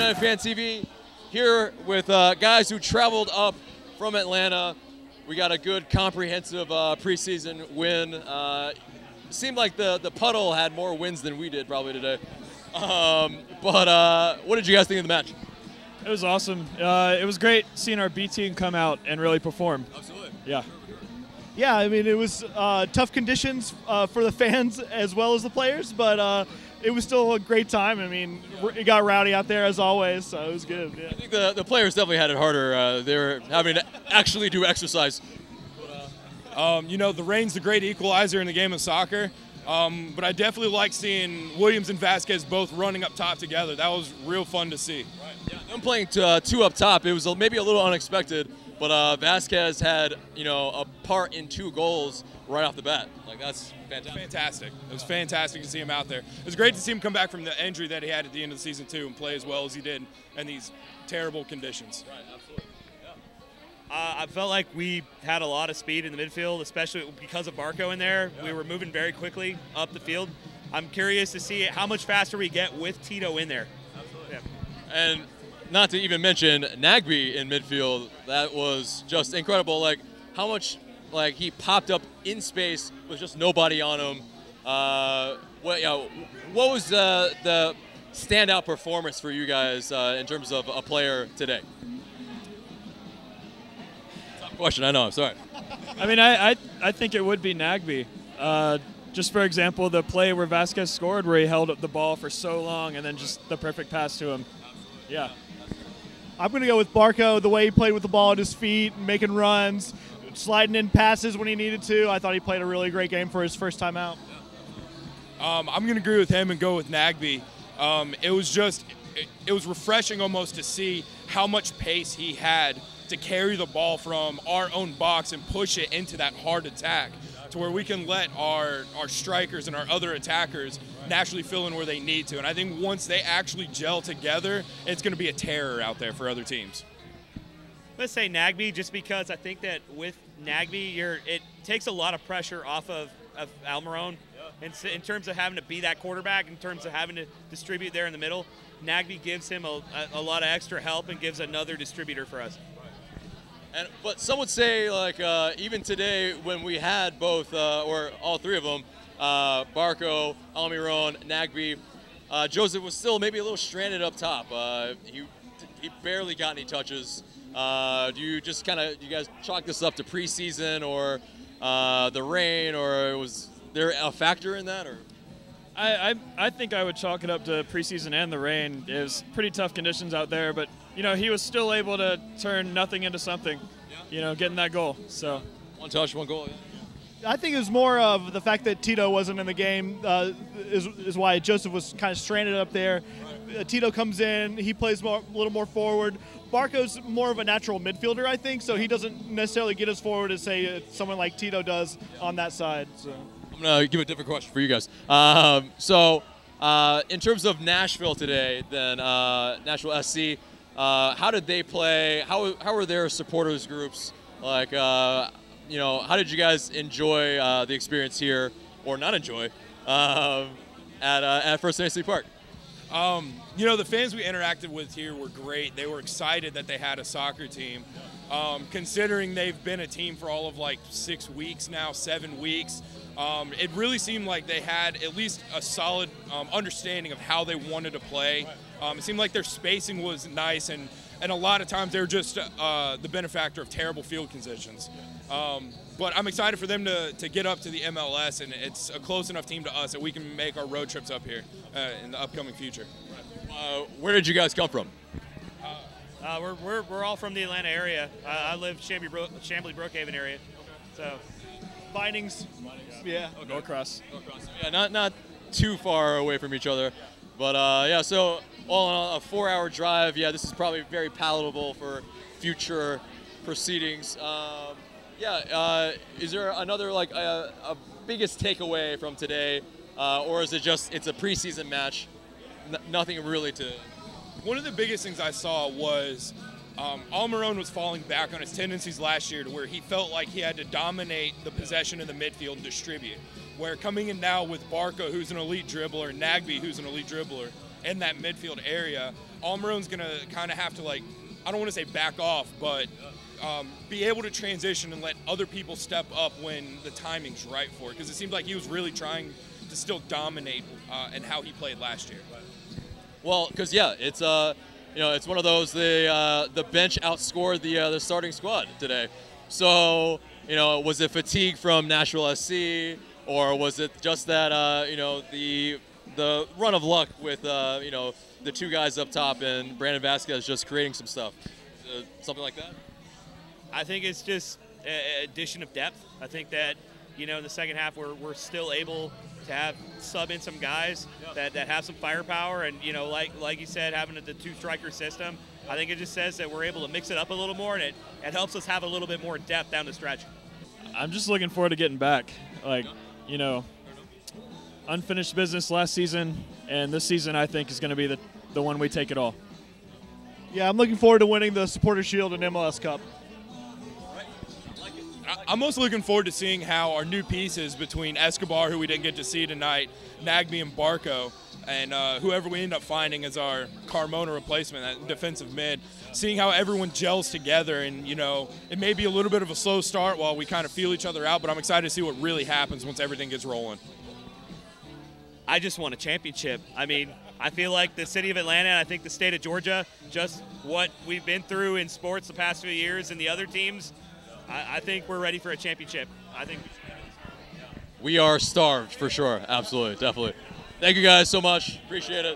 Atlanta Fan TV, here with guys who traveled up from Atlanta. We got a good comprehensive preseason win. Seemed like the Puddle had more wins than we did probably today. But what did you guys think of the match? It was awesome. It was great seeing our B team come out and really perform. Absolutely. Yeah. Yeah, I mean, it was tough conditions for the fans as well as the players, but it was still a great time. I mean, it got rowdy out there as always, so it was good. Yeah. I think the players definitely had it harder. They were having to actually do exercise. You know, the rain's the great equalizer in the game of soccer, but I definitely like seeing Williams and Vasquez both running up top together. That was real fun to see. Right. Yeah, them playing two up top, it was maybe a little unexpected, but Vasquez had, you know, a part in 2 goals right off the bat. Like, that's fantastic. Fantastic. It was fantastic to see him out there. It was great to see him come back from the injury that he had at the end of the season, too, and play as well as he did in these terrible conditions. Right, absolutely. I felt like we had a lot of speed in the midfield, especially because of Barco in there. Yeah. We were moving very quickly up the field. I'm curious to see how much faster we get with Tito in there. Absolutely. Yeah. And not to even mention Nagby in midfield. That was just incredible. Like, how much he popped up in space with just nobody on him. What was the standout performance for you guys in terms of a player today? Question, I know, I'm sorry. I mean, I think it would be Nagby. Just for example, the play where Vasquez scored where he held up the ball for so long and then just the perfect pass to him. Yeah. I'm going to go with Barco, the way he played with the ball at his feet, making runs, sliding in passes when he needed to. I thought he played a really great game for his first time out. I'm going to agree with him and go with Nagby. It was refreshing almost to see how much pace he had to carry the ball from our own box and push it into that hard attack to where we can let our strikers and our other attackers naturally fill in where they need to. And I think once they actually gel together, it's going to be a terror out there for other teams. Let's say Nagby, just because I think that with Nagby, it takes a lot of pressure off of Almiron in terms of having to be that quarterback, in terms of having to distribute there in the middle. Nagby gives him a lot of extra help and gives another distributor for us. But some would say, like, even today when we had both, or all 3 of them, Barco, Almiron, Nagby, Joseph was still maybe a little stranded up top. He barely got any touches. Do you guys chalk this up to preseason or the rain, or was there a factor in that? Or I think I would chalk it up to preseason and the rain. It was pretty tough conditions out there, but you know, he was still able to turn nothing into something. Yeah. You know, getting that goal. So 1 touch, 1 goal. Yeah. I think it was more of the fact that Tito wasn't in the game is why Joseph was kind of stranded up there. Right. Tito comes in, he plays a little more forward. Barco's more of a natural midfielder, I think, so he doesn't necessarily get us forward as, say, someone like Tito does on that side. So. I'm going to give a different question for you guys. In terms of Nashville today, then Nashville SC, how did they play? How were their supporters groups? Like, you know, how did you guys enjoy the experience here, or not enjoy, at First Nation Park? You know, the fans we interacted with here were great. They were excited that they had a soccer team. Considering they've been a team for all of like 6 weeks now, 7 weeks, it really seemed like they had at least a solid understanding of how they wanted to play. It seemed like their spacing was nice, and a lot of times they were just the benefactor of terrible field conditions. But I'm excited for them to get up to the MLS, and it's a close enough team to us that we can make our road trips up here in the upcoming future. Where did you guys come from? We're all from the Atlanta area. I live Chamblee Brookhaven area. So Bindings. Yeah. Okay. Norcross. Yeah, not too far away from each other. But yeah, so all in all, a 4-hour drive. Yeah, this is probably very palatable for future proceedings. Is there another a biggest takeaway from today, or is it just it's a preseason match? Nothing really to. One of the biggest things I saw was Almiron was falling back on his tendencies last year to where he felt like he had to dominate the possession in the midfield and distribute. Where coming in now with Barco, who's an elite dribbler, and Nagby, who's an elite dribbler, in that midfield area, Almiron's going to kind of have to, like, I don't want to say back off, but be able to transition and let other people step up when the timing's right for it. Because it seemed like he was really trying to still dominate in how he played last year. Well, because yeah, it's it's one of those the bench outscored the starting squad today. So was it fatigue from Nashville SC, or was it just that the run of luck with the two guys up top and Brandon Vasquez just creating some stuff, something like that? I think it's just an addition of depth. I think that in the second half we're still able to have sub in some guys that have some firepower, and like you said, having the two striker system, I think it just says that we're able to mix it up a little more, and it helps us have a little bit more depth down the stretch. I'm just looking forward to getting back. Unfinished business last season, and this season I think is going to be the one we take it all. Yeah, I'm looking forward to winning the Supporter Shield and MLS Cup. I'm most looking forward to seeing how our new pieces between Escobar, who we didn't get to see tonight, Nagby and Barco, and whoever we end up finding as our Carmona replacement, that defensive mid, seeing how everyone gels together. And, it may be a little bit of a slow start while we kind of feel each other out, but I'm excited to see what really happens once everything gets rolling. I just want a championship. I mean, I feel like the city of Atlanta, and I think the state of Georgia, just what we've been through in sports the past few years and the other teams, I think we're ready for a championship. I think we are starved for sure. Absolutely, definitely. Thank you guys so much. Appreciate it.